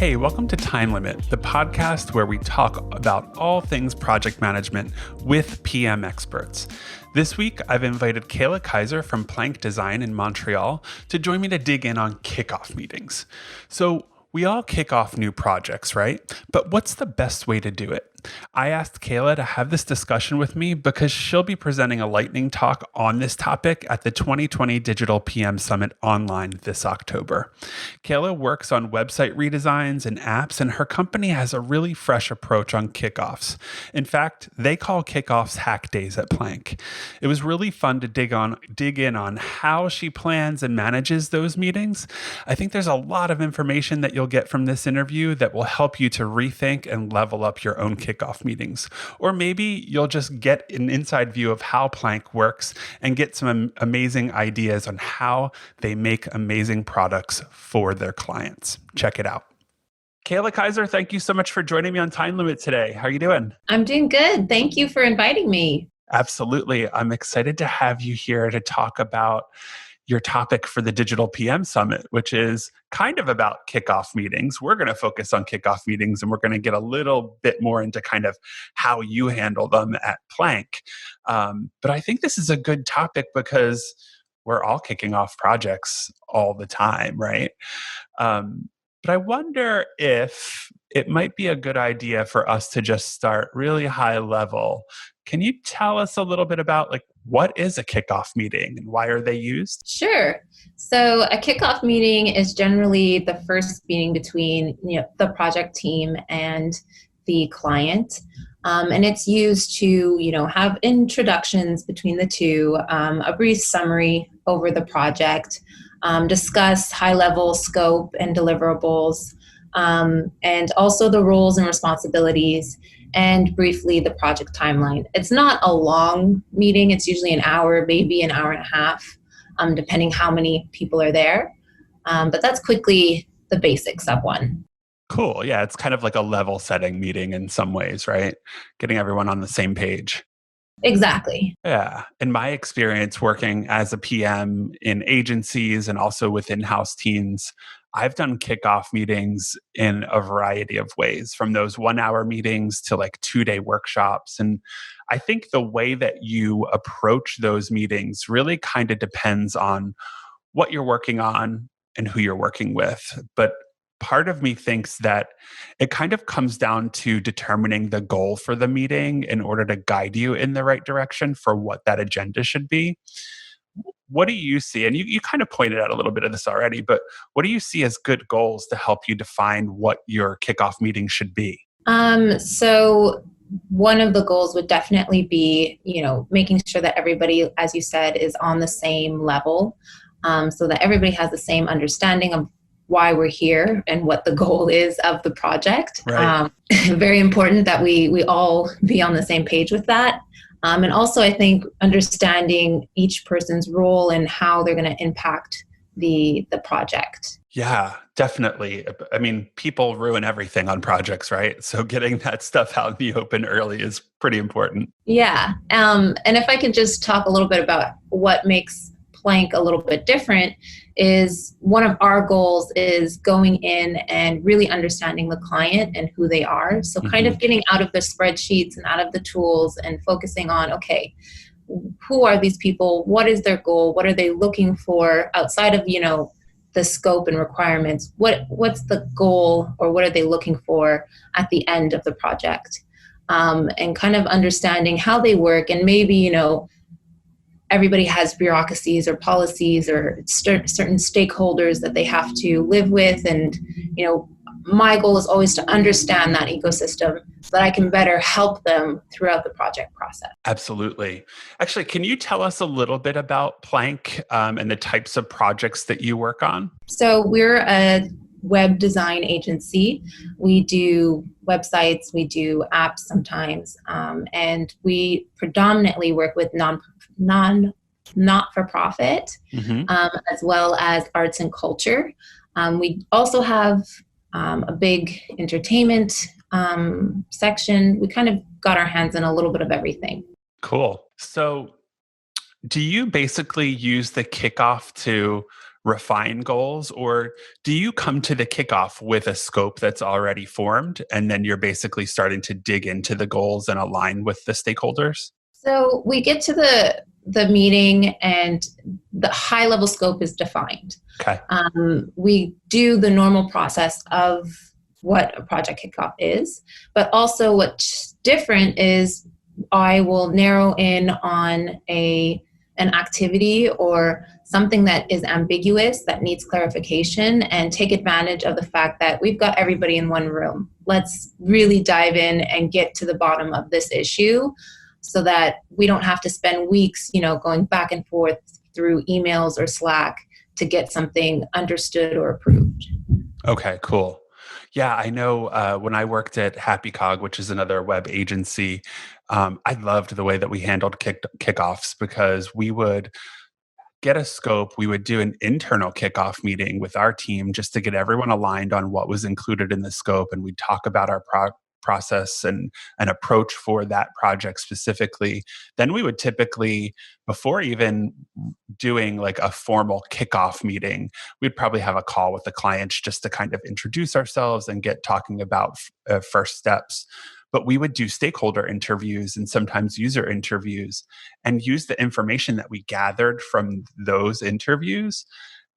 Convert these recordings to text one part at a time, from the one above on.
Hey, welcome to Time Limit, the podcast where we talk about all things project management with PM experts. This week, I've invited Kayla Keizer from Plank Design in Montreal to join me to dig in on kickoff meetings. So, we all kick off new projects, right? But what's the best way to do it? I asked Kayla to have this discussion with me because she'll be presenting a lightning talk on this topic at the 2020 Digital PM Summit online this October. Kayla works on website redesigns and apps, and her company has a really fresh approach on kickoffs. In fact, they call kickoffs hack days at Plank. It was really fun to dig in on how she plans and manages those meetings. I think there's a lot of information that you'll get from this interview that will help you to rethink and level up your own kickoff meetings. Or maybe you'll just get an inside view of how Plank works and get some amazing ideas on how they make amazing products for their clients. Check it out. Kayla Keizer, thank you so much for joining me on Time Limit today. How are you doing? I'm doing good. Thank you for inviting me. Absolutely. I'm excited to have you here to talk about your topic for the Digital PM Summit, which is kind of about kickoff meetings. We're going to focus on kickoff meetings, and we're going to get a little bit more into kind of how you handle them at Plank. But I think this is a good topic because we're all kicking off projects all the time, right? But I wonder if it might be a good idea for us to just start really high level. Can you tell us a little bit about what is a kickoff meeting and why are they used? Sure. So a kickoff meeting is generally the first meeting between the project team and the client. And it's used to have introductions between the two, a brief summary over the project, discuss high-level scope and deliverables, and also the roles and responsibilities, and briefly the project timeline. It's not a long meeting. It's usually an hour, maybe an hour and a half, depending how many people are there. But that's quickly the basics of one. Cool. Yeah, it's kind of like a level setting meeting in some ways, right? Getting everyone on the same page. Exactly. Yeah. In my experience working as a PM in agencies and also with in-house teams, I've done kickoff meetings in a variety of ways, from those 1-hour meetings to 2-day workshops. And I think the way that you approach those meetings really kind of depends on what you're working on and who you're working with. But part of me thinks that it kind of comes down to determining the goal for the meeting in order to guide you in the right direction for what that agenda should be. What do you see? And you kind of pointed out a little bit of this already, but what do you see as good goals to help you define what your kickoff meeting should be? So one of the goals would definitely be, making sure that everybody, as you said, is on the same level, so that everybody has the same understanding of why we're here and what the goal is of the project. Right. Very important that we all be on the same page with that. And also, I think understanding each person's role and how they're going to impact the project. Yeah, definitely. I mean, people ruin everything on projects, right? So getting that stuff out in the open early is pretty important. Yeah. And if I could just talk a little bit about what makes Plank a little bit different, is one of our goals is going in and really understanding the client and who they are. So kind of getting out of the spreadsheets and out of the tools and focusing on, okay, who are these people? What is their goal? What are they looking for outside of, the scope and requirements? What's the goal, or what are they looking for at the end of the project? And kind of understanding how they work, and maybe, everybody has bureaucracies or policies or certain stakeholders that they have to live with. And, my goal is always to understand that ecosystem so that I can better help them throughout the project process. Absolutely. Actually, can you tell us a little bit about Plank and the types of projects that you work on? So we're a web design agency. We do websites, we do apps sometimes, and we predominantly work with not-for-profit, as well as arts and culture. We also have a big entertainment section. We kind of got our hands in a little bit of everything. Cool. So do you basically use the kickoff to refine goals, or do you come to the kickoff with a scope that's already formed and then you're basically starting to dig into the goals and align with the stakeholders? So we get to the meeting and the high level scope is defined. Okay. We do the normal process of what a project kickoff is, but also what's different is I will narrow in on an activity or something that is ambiguous that needs clarification and take advantage of the fact that we've got everybody in one room. Let's really dive in and get to the bottom of this issue so that we don't have to spend weeks, going back and forth through emails or Slack to get something understood or approved. Okay, cool. Yeah, I know when I worked at HappyCog, which is another web agency, I loved the way that we handled kickoffs because we would get a scope. We would do an internal kickoff meeting with our team just to get everyone aligned on what was included in the scope. And we'd talk about our process and an approach for that project specifically. Then we would typically, before even doing like a formal kickoff meeting, we'd probably have a call with the clients just to kind of introduce ourselves and get talking about first steps. But we would do stakeholder interviews and sometimes user interviews and use the information that we gathered from those interviews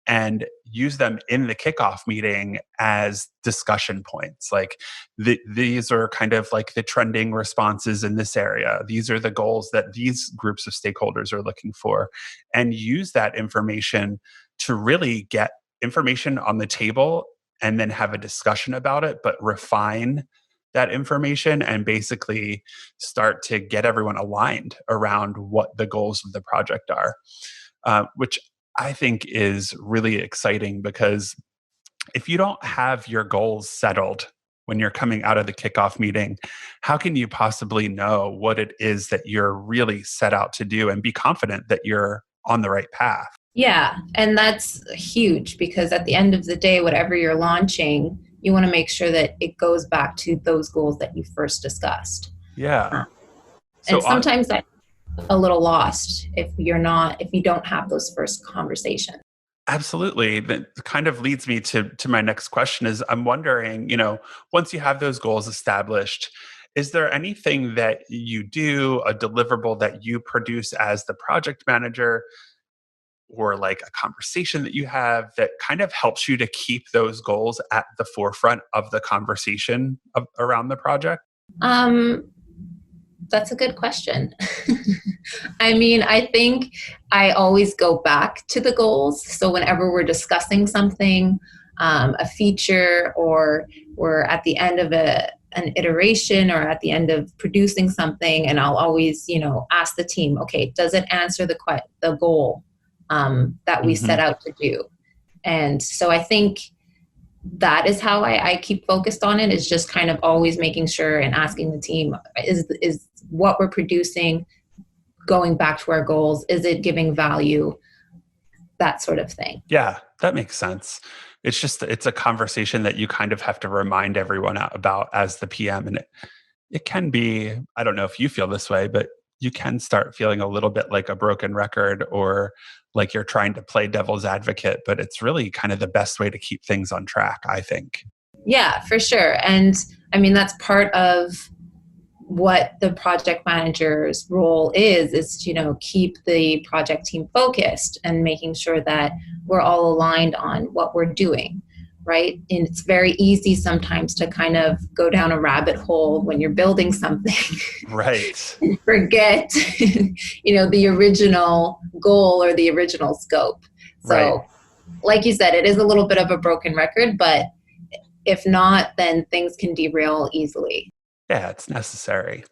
and use them in the kickoff meeting as discussion points. Like these are kind of like the trending responses in this area. These are the goals that these groups of stakeholders are looking for, and use that information to really get information on the table and then have a discussion about it, but refine that information and basically start to get everyone aligned around what the goals of the project are, which I think is really exciting because if you don't have your goals settled when you're coming out of the kickoff meeting, how can you possibly know what it is that you're really set out to do and be confident that you're on the right path? Yeah, and that's huge because at the end of the day, whatever you're launching, you want to make sure that it goes back to those goals that you first discussed. Yeah. And sometimes that's a little lost if you don't have those first conversations. Absolutely. That kind of leads me to my next question is I'm wondering, once you have those goals established, is there anything that you do, a deliverable that you produce as the project manager, or like a conversation that you have that kind of helps you to keep those goals at the forefront of the conversation around the project? That's a good question. I mean, I think I always go back to the goals. So whenever we're discussing something, a feature, or we're at the end of an iteration or at the end of producing something, and I'll always, ask the team, okay, does it answer the goal that we set out to do? And so I think that is how I keep focused on it, is just kind of always making sure and asking the team, is what we're producing going back to our goals? Is it giving value? That sort of thing. Yeah, that makes sense. It's a conversation that you kind of have to remind everyone about as the PM. And it can be, I don't know if you feel this way, but you can start feeling a little bit like a broken record or like you're trying to play devil's advocate, but it's really kind of the best way to keep things on track, I think. Yeah, for sure. And I mean, that's part of what the project manager's role is to, keep the project team focused and making sure that we're all aligned on what we're doing, right? And it's very easy sometimes to kind of go down a rabbit hole when you're building something. Right. And forget, the original goal or the original scope. So, right. Like you said, it is a little bit of a broken record, but if not, then things can derail easily. Yeah, it's necessary.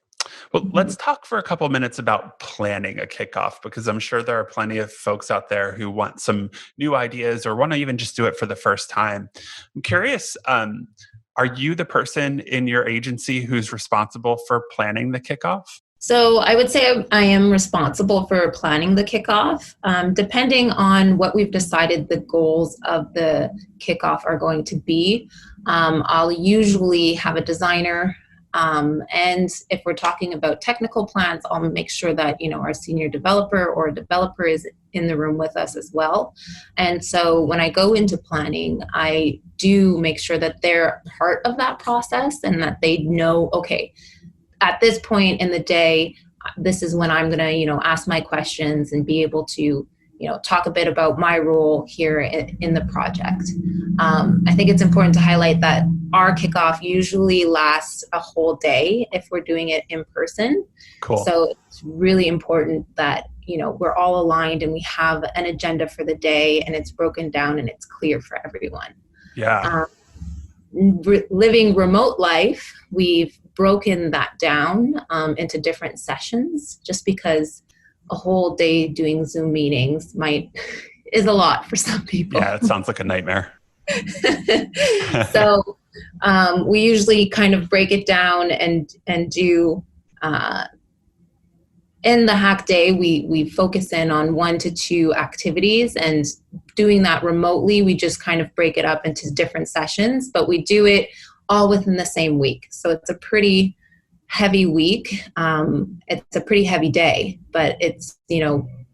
Well, let's talk for a couple minutes about planning a kickoff, because I'm sure there are plenty of folks out there who want some new ideas or want to even just do it for the first time. I'm curious, are you the person in your agency who's responsible for planning the kickoff? So I would say I am responsible for planning the kickoff. Depending on what we've decided the goals of the kickoff are going to be, I'll usually have a designer And if we're talking about technical plans, I'll make sure that, our senior developer or developer is in the room with us as well. And so when I go into planning, I do make sure that they're part of that process and that they know, okay, at this point in the day, this is when I'm going to, ask my questions and be able to, talk a bit about my role here in the project. I think it's important to highlight that our kickoff usually lasts a whole day if we're doing it in person. Cool. So it's really important that, we're all aligned and we have an agenda for the day and it's broken down and it's clear for everyone. Yeah. Living remote life, we've broken that down into different sessions just because a whole day doing Zoom meetings is a lot for some people. Yeah, it sounds like a nightmare. So we usually kind of break it down and do in the hack day, we focus in on 1 to 2 activities, and doing that remotely, we just kind of break it up into different sessions, but we do it all within the same week. So it's a pretty heavy week. It's a pretty heavy day, but it's,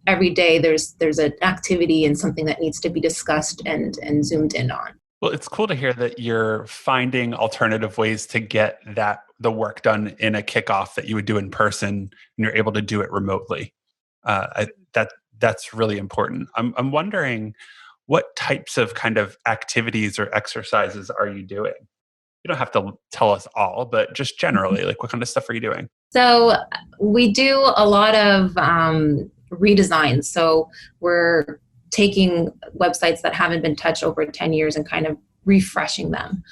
every day there's an activity and something that needs to be discussed and zoomed in on. Well, it's cool to hear that you're finding alternative ways to get the work done in a kickoff that you would do in person, and you're able to do it remotely. That's really important. I'm wondering, what types of kind of activities or exercises are you doing? You don't have to tell us all, but just generally, like, what kind of stuff are you doing? So we do a lot of redesigns. So we're taking websites that haven't been touched over 10 years and kind of refreshing them.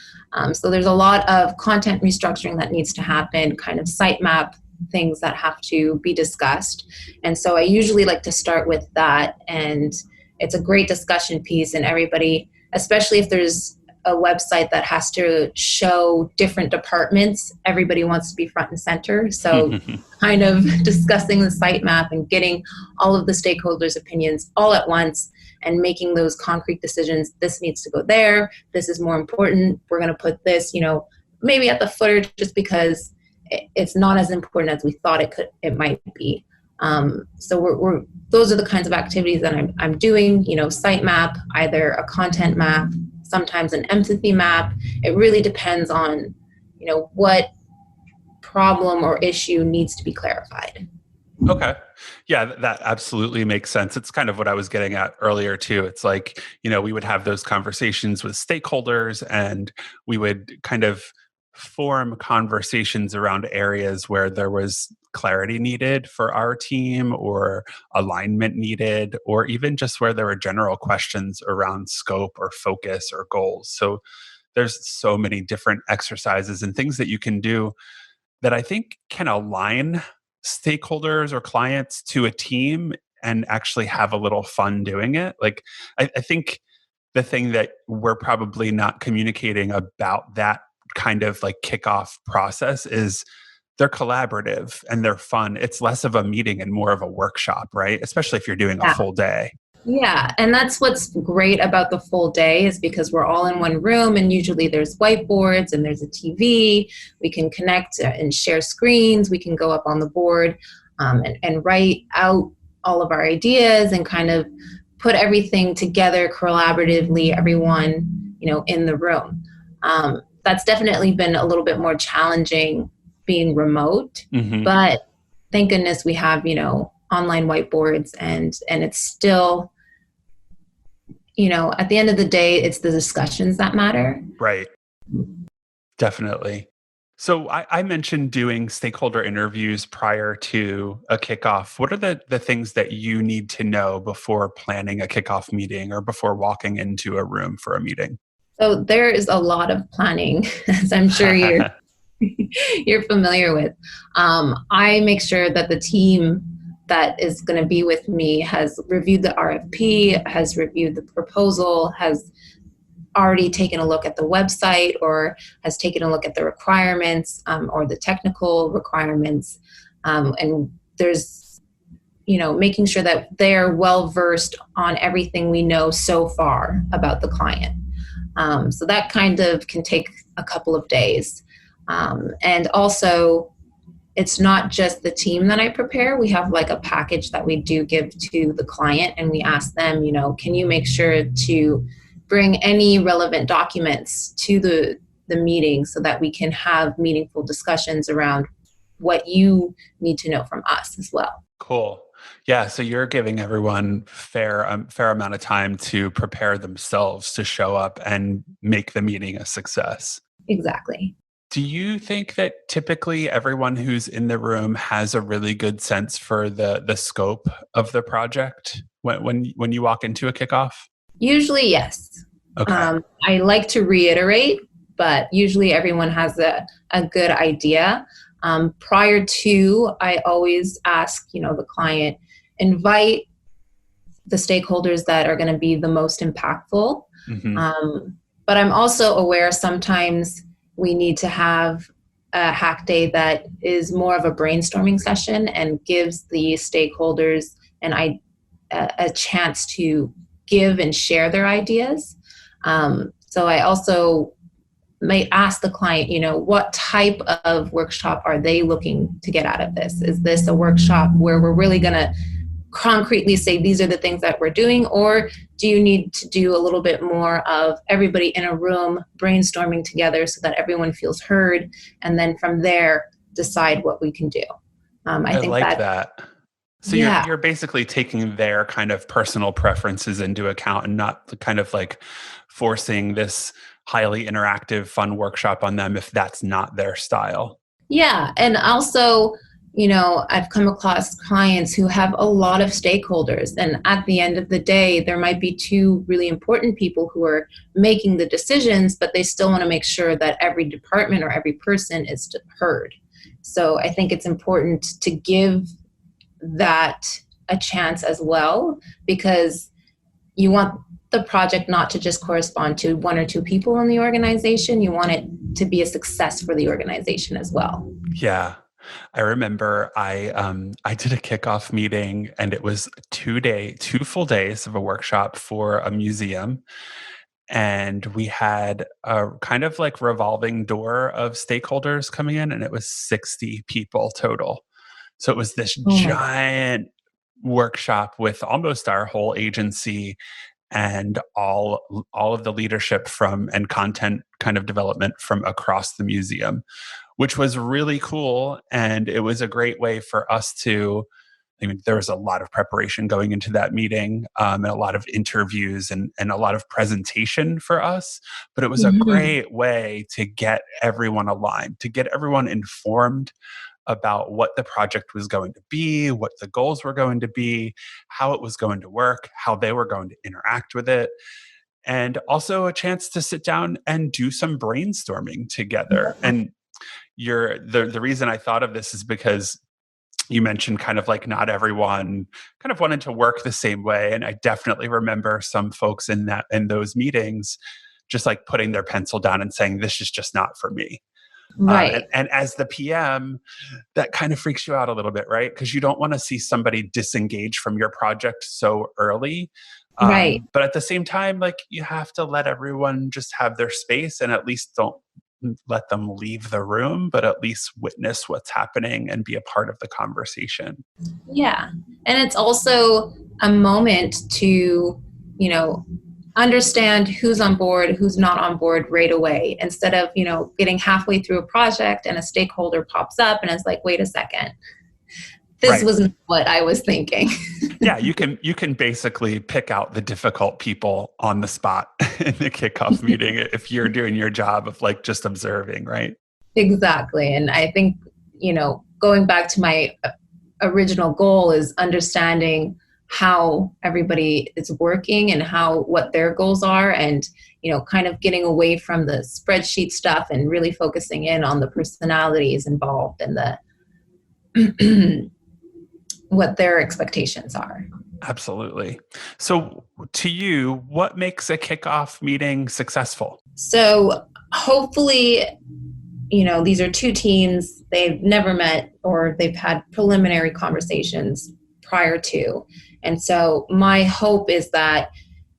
So there's a lot of content restructuring that needs to happen, kind of sitemap things that have to be discussed. And so I usually like to start with that. And it's a great discussion piece, and everybody, especially if there's a website that has to show different departments, everybody wants to be front and center. So kind of discussing the sitemap and getting all of the stakeholders' opinions all at once and making those concrete decisions. This needs to go there. This is more important. We're going to put this, maybe at the footer just because it's not as important as we thought it might be. So those are the kinds of activities that I'm doing, sitemap, either a content map, sometimes an empathy map. It really depends on, what problem or issue needs to be clarified. Okay. Yeah, that absolutely makes sense. It's kind of what I was getting at earlier too. It's like, we would have those conversations with stakeholders, and we would kind of form conversations around areas where there was clarity needed for our team, or alignment needed, or even just where there were general questions around scope or focus or goals. So there's so many different exercises and things that you can do that I think can align stakeholders or clients to a team and actually have a little fun doing it. Like, I think the thing that we're probably not communicating about that kind of like kickoff process is they're collaborative and they're fun. It's less of a meeting and more of a workshop, right? Especially if you're doing a full day. Yeah, and that's what's great about the full day, is because we're all in one room, and usually there's whiteboards and there's a TV. We can connect and share screens. We can go up on the board and write out all of our ideas and kind of put everything together collaboratively, everyone, in the room. That's definitely been a little bit more challenging being remote, but thank goodness we have, online whiteboards, and it's still, at the end of the day, it's the discussions that matter. Right. Definitely. So I mentioned doing stakeholder interviews prior to a kickoff. What are the things that you need to know before planning a kickoff meeting or before walking into a room for a meeting? So there is a lot of planning, as I'm sure you're familiar with. I make sure that the team that is going to be with me has reviewed the RFP, has reviewed the proposal, has already taken a look at the website, or has taken a look at the requirements or the technical requirements. And there's, making sure that they're well versed on everything we know so far about the client. So that kind of can take a couple of days. And also, it's not just the team that I prepare. We have like a package that we do give to the client, and we ask them, can you make sure to bring any relevant documents to the meeting so that we can have meaningful discussions around what you need to know from us as well. Cool. Yeah, so you're giving everyone fair amount of time to prepare themselves to show up and make the meeting a success. Exactly. Do you think that typically everyone who's in the room has a really good sense for the scope of the project when you walk into a kickoff? Usually, yes. Okay. I like to reiterate, but usually everyone has a good idea. Prior to, I always ask, the client, invite the stakeholders that are going to be the most impactful. Mm-hmm. But I'm also aware sometimes we need to have a hack day that is more of a brainstorming session and gives the stakeholders a chance to give and share their ideas. So I also may ask the client, what type of workshop are they looking to get out of this? Is this a workshop where we're really going to concretely say these are the things that we're doing, or do you need to do a little bit more of everybody in a room brainstorming together so that everyone feels heard, and then from there decide what we can do? I think like that. So yeah, you're basically taking their kind of personal preferences into account and not kind of like forcing this highly interactive, fun workshop on them if that's not their style. yeah, and also, I've come across clients who have a lot of stakeholders, and at the end of the day, there might be two really important people who are making the decisions, but they still want to make sure that every department or every person is heard. So I think it's important to give that a chance as well, because you want the project not to just correspond to one or two people in the organization. You want it to be a success for the organization as well. Yeah. I remember I did a kickoff meeting, and it was 2 full days of a workshop for a museum. And we had a kind of like revolving door of stakeholders coming in, and it was 60 people total. So it was this Oh my God. giant workshop with almost our whole agency and all of the leadership from and content kind of development from across the museum, which was really cool. And it was a great way for us to, I mean, there was a lot of preparation going into that meeting, and a lot of interviews and a lot of presentation for us. But it was a Mhm. great way to get everyone aligned, to get everyone informed about what the project was going to be, what the goals were going to be, how it was going to work, how they were going to interact with it, and also a chance to sit down and do some brainstorming together. And the reason I thought of this is because you mentioned kind of like not everyone kind of wanted to work the same way, and I definitely remember some folks in those meetings just like putting their pencil down and saying, this is just not for me. Right. And as the PM, that kind of freaks you out a little bit, right? Because you don't want to see somebody disengage from your project so early. Right. But at the same time, like you have to let everyone just have their space, and at least don't let them leave the room, but at least witness what's happening and be a part of the conversation. Yeah. And it's also a moment to, you know, understand who's on board, who's not on board right away, instead of, getting halfway through a project and a stakeholder pops up and is like, wait a second, this Right. wasn't what I was thinking. Yeah, you can basically pick out the difficult people on the spot in the kickoff meeting if you're doing your job of like just observing, right? Exactly. And I think, going back to my original goal is understanding how everybody is working and what their goals are, and kind of getting away from the spreadsheet stuff and really focusing in on the personalities involved and the what their expectations are. Absolutely. So, to you, what makes a kickoff meeting successful? So hopefully, these are two teams, they've never met or they've had preliminary conversations prior to. And so my hope is that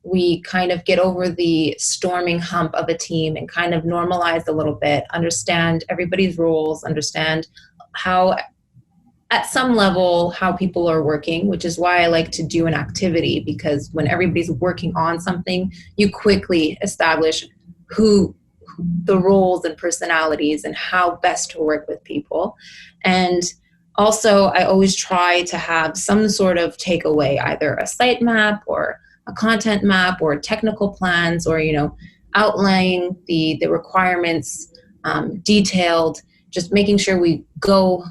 we kind of get over the storming hump of a team and kind of normalize a little bit, understand everybody's roles, understand how, at some level, how people are working, which is why I like to do an activity, because when everybody's working on something, you quickly establish who the roles and personalities and how best to work with people. And also, I always try to have some sort of takeaway, either a site map or a content map or technical plans, or outlining the requirements, detailed, just making sure we go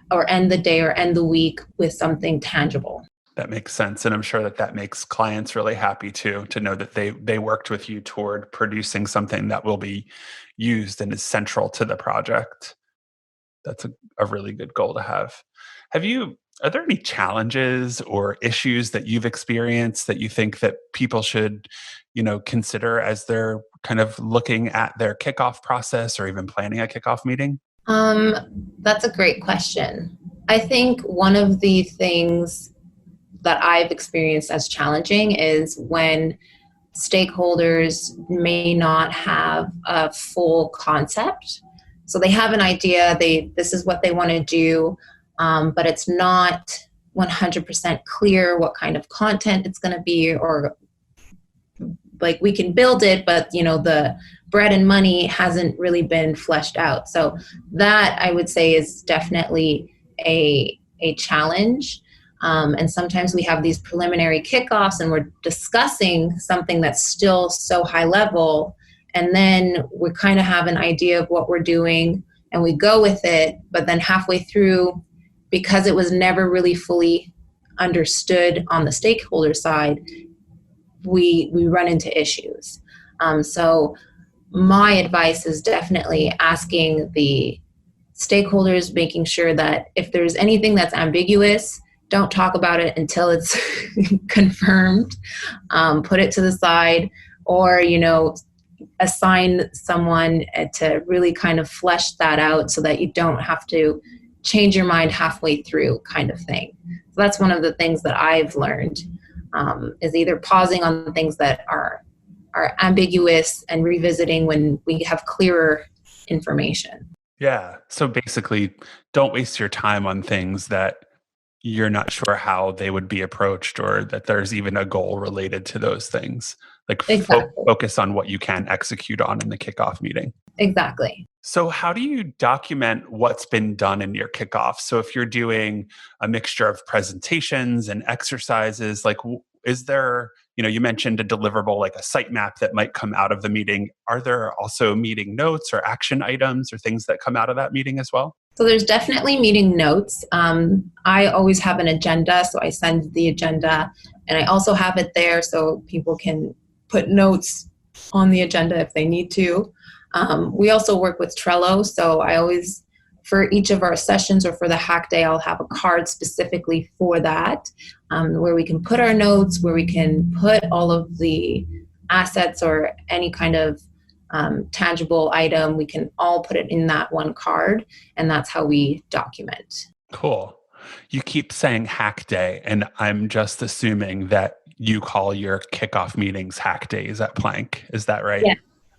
or end the day or end the week with something tangible. That makes sense. And I'm sure that makes clients really happy too, to know that they worked with you toward producing something that will be used and is central to the project. That's a really good goal to have. Are there any challenges or issues that you've experienced that you think that people should, consider as they're kind of looking at their kickoff process or even planning a kickoff meeting? That's a great question. I think one of the things that I've experienced as challenging is when stakeholders may not have a full concept. So they have an idea, this is what they want to do, but it's not 100% clear what kind of content it's going to be, or like we can build it, but the bread and money hasn't really been fleshed out. So that, I would say, is definitely a challenge. And sometimes we have these preliminary kickoffs and we're discussing something that's still so high level. And then we kind of have an idea of what we're doing and we go with it. But then halfway through, because it was never really fully understood on the stakeholder side, we run into issues. So my advice is definitely asking the stakeholders, making sure that if there's anything that's ambiguous, don't talk about it until it's confirmed. Put it to the side, or assign someone to really kind of flesh that out so that you don't have to change your mind halfway through, kind of thing. So that's one of the things that I've learned, is either pausing on things that are ambiguous and revisiting when we have clearer information. Yeah. So basically, don't waste your time on things that you're not sure how they would be approached, or that there's even a goal related to those things. Like Exactly. focus on what you can execute on in the kickoff meeting. Exactly. So how do you document what's been done in your kickoff? So if you're doing a mixture of presentations and exercises, like is there, you mentioned a deliverable like a site map that might come out of the meeting. Are there also meeting notes or action items or things that come out of that meeting as well? So there's definitely meeting notes. I always have an agenda, so I send the agenda, and I also have it there so people can put notes on the agenda if they need to. We also work with Trello, so I always, for each of our sessions or for the hack day, I'll have a card specifically for that, where we can put our notes, where we can put all of the assets or any kind of tangible item. We can all put it in that one card, and that's how we document. Cool. You keep saying hack day, and I'm just assuming that you call your kickoff meetings hack days at Plank. Is that right? Yeah.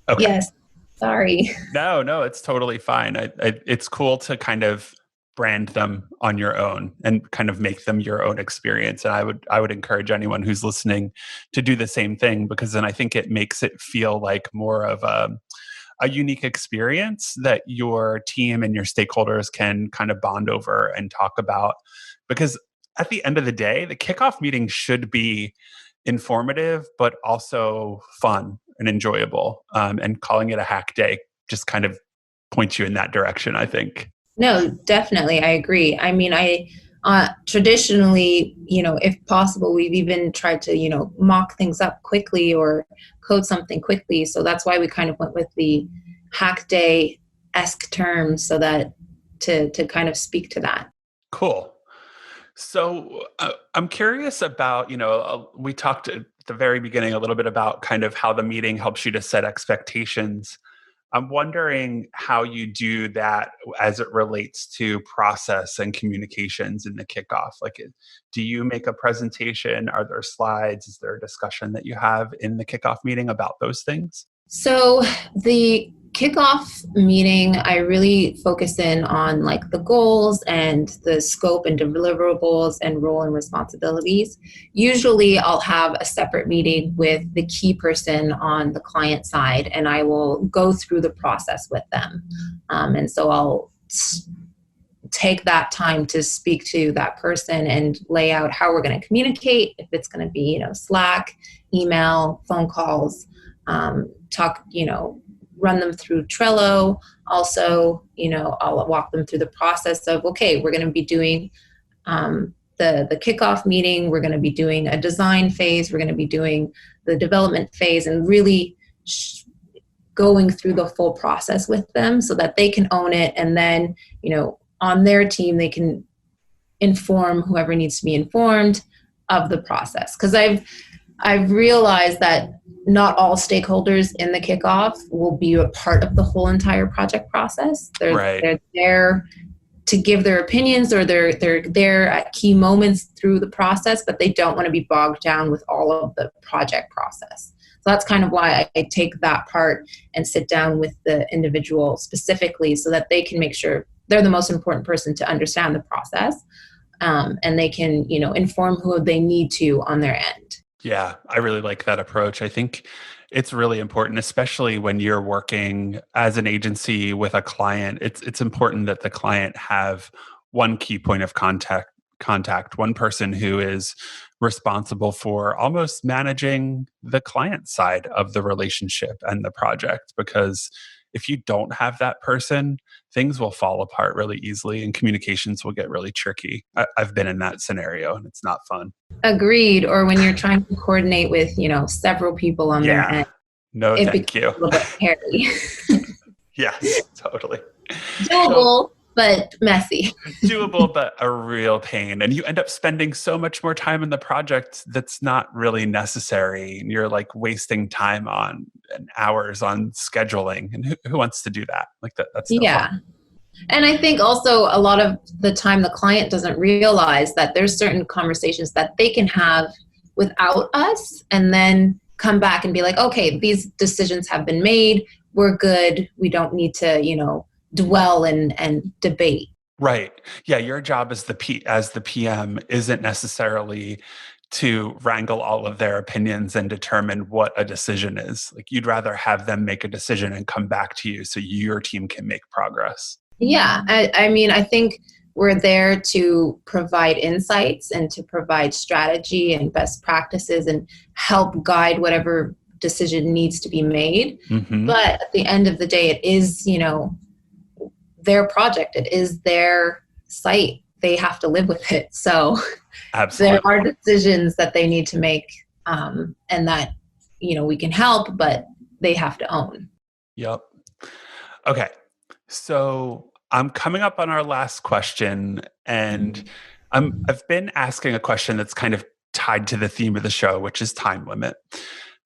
Okay. Yes. Sorry. No, it's totally fine. It's cool to kind of brand them on your own and kind of make them your own experience. And I would encourage anyone who's listening to do the same thing, because then I think it makes it feel like more of a unique experience that your team and your stakeholders can kind of bond over and talk about. Because at the end of the day, the kickoff meeting should be informative, but also fun and enjoyable. And calling it a hack day just kind of points you in that direction, I think. No, definitely. I agree. I mean, I traditionally, if possible, we've even tried to, mock things up quickly or code something quickly. So that's why we kind of went with the hack day-esque term, so that to kind of speak to that. Cool. So I'm curious about, we talked at the very beginning a little bit about kind of how the meeting helps you to set expectations. I'm wondering how you do that as it relates to process and communications in the kickoff. Like, do you make a presentation? Are there slides? Is there a discussion that you have in the kickoff meeting about those things? So the kickoff meeting, I really focus in on like the goals and the scope and deliverables and role and responsibilities. Usually I'll have a separate meeting with the key person on the client side, and I will go through the process with them. And so I'll take that time to speak to that person and lay out how we're going to communicate, if it's going to be, Slack, email, phone calls, talk, run them through Trello. Also, I'll walk them through the process of, okay, we're going to be doing the kickoff meeting. We're going to be doing a design phase. We're going to be doing the development phase, and really going through the full process with them so that they can own it. And then, on their team, they can inform whoever needs to be informed of the process. Because I've realized that not all stakeholders in the kickoff will be a part of the whole entire project process. They're there to give their opinions, or they're there at key moments through the process, but they don't want to be bogged down with all of the project process. So that's kind of why I take that part and sit down with the individual specifically, so that they can make sure they're the most important person to understand the process, and they can, inform who they need to on their end. Yeah, I really like that approach. I think it's really important, especially when you're working as an agency with a client. It's important that the client have one key point of contact, one person who is responsible for almost managing the client side of the relationship and the project. Because if you don't have that person, things will fall apart really easily and communications will get really tricky. I've been in that scenario and it's not fun. Agreed. Or when you're trying to coordinate with, several people on their end, no, it thank becomes you. a little bit hairy. Yes, totally. Doable, but messy. Doable, but a real pain. And you end up spending so much more time in the project that's not really necessary. And you're like wasting time on and hours on scheduling. And who wants to do that? Like that's no fun. And I think also a lot of the time the client doesn't realize that there's certain conversations that they can have without us, and then come back and be like, okay, these decisions have been made. We're good. We don't need to, dwell and debate. Right. Yeah. Your job as the PM isn't necessarily to wrangle all of their opinions and determine what a decision is. Like, you'd rather have them make a decision and come back to you so your team can make progress. Yeah. I mean, I think we're there to provide insights and to provide strategy and best practices and help guide whatever decision needs to be made. Mm-hmm. But at the end of the day, it is, their project. It is their site. They have to live with it. So Absolutely. There are decisions that they need to make, and that, we can help, but they have to own. Yep. Okay. So I'm coming up on our last question, and I've been asking a question that's kind of tied to the theme of the show, which is time limit.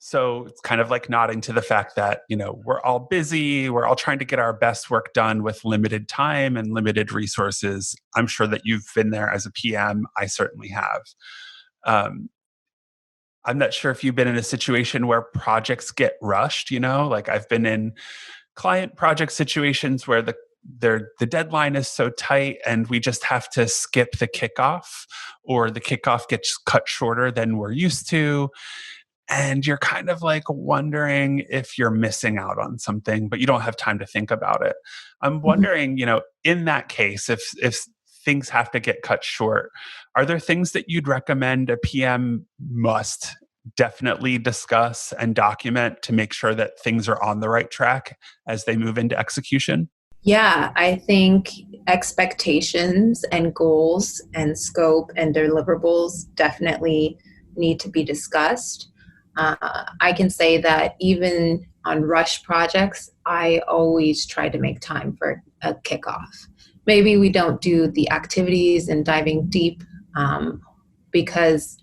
So it's kind of like nodding to the fact that, we're all busy. We're all trying to get our best work done with limited time and limited resources. I'm sure that you've been there as a PM. I certainly have. I'm not sure if you've been in a situation where projects get rushed, like I've been in client project situations where the deadline is so tight and we just have to skip the kickoff, or the kickoff gets cut shorter than we're used to. And you're kind of like wondering if you're missing out on something, but you don't have time to think about it. I'm wondering, in that case, if things have to get cut short, are there things that you'd recommend a PM must definitely discuss and document to make sure that things are on the right track as they move into execution? Yeah, I think expectations and goals and scope and deliverables definitely need to be discussed. I can say that even on rush projects, I always try to make time for a kickoff. Maybe we don't do the activities and diving deep, because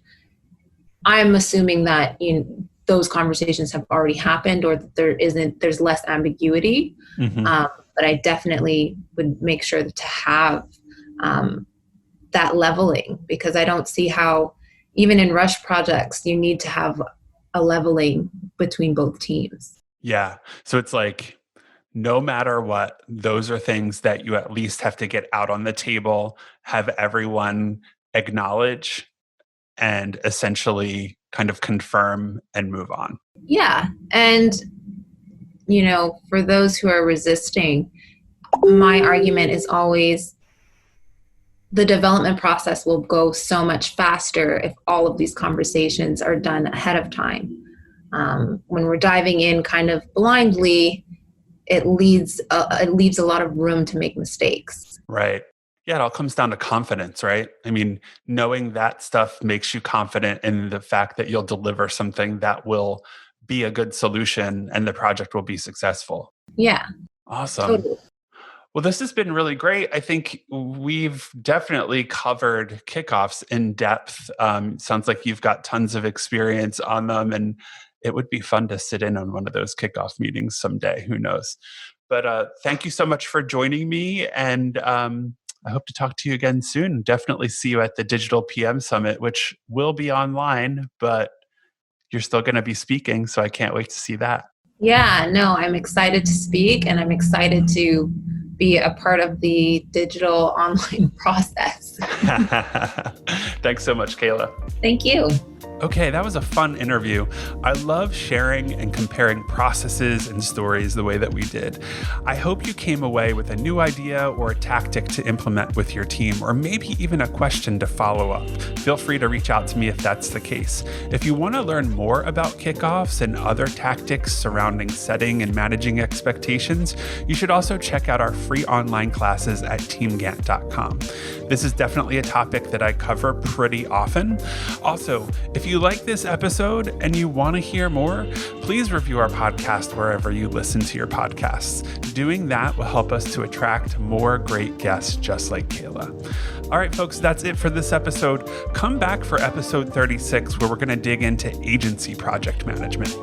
I'm assuming that those conversations have already happened or that there's less ambiguity. But I definitely would make sure to have that leveling, because I don't see how, even in rush projects, you need to have a leveling between both teams. Yeah. So it's like, no matter what, those are things that you at least have to get out on the table, have everyone acknowledge, and essentially kind of confirm and move on. Yeah. And, for those who are resisting, my argument is always the development process will go so much faster if all of these conversations are done ahead of time. When we're diving in kind of blindly, it leaves a lot of room to make mistakes. Right. Yeah, it all comes down to confidence, right? I mean, knowing that stuff makes you confident in the fact that you'll deliver something that will be a good solution and the project will be successful. Yeah. Awesome. Totally. Well, this has been really great. I think we've definitely covered kickoffs in depth. Sounds like you've got tons of experience on them, and it would be fun to sit in on one of those kickoff meetings someday. Who knows? But thank you so much for joining me. And I hope to talk to you again soon. Definitely see you at the Digital PM Summit, which will be online, but you're still going to be speaking. So I can't wait to see that. Yeah, no, I'm excited to speak, and I'm excited to be a part of the digital online process. Thanks so much, Kayla. Thank you. Okay, that was a fun interview. I love sharing and comparing processes and stories the way that we did. I hope you came away with a new idea or a tactic to implement with your team, or maybe even a question to follow up. Feel free to reach out to me if that's the case. If you want to learn more about kickoffs and other tactics surrounding setting and managing expectations, you should also check out our free online classes at teamgant.com. This is definitely a topic that I cover pretty often. Also, if you like this episode and you want to hear more, please review our podcast wherever you listen to your podcasts. Doing that will help us to attract more great guests just like Kayla. All right, folks, that's it for this episode. Come back for episode 36, where we're going to dig into agency project management.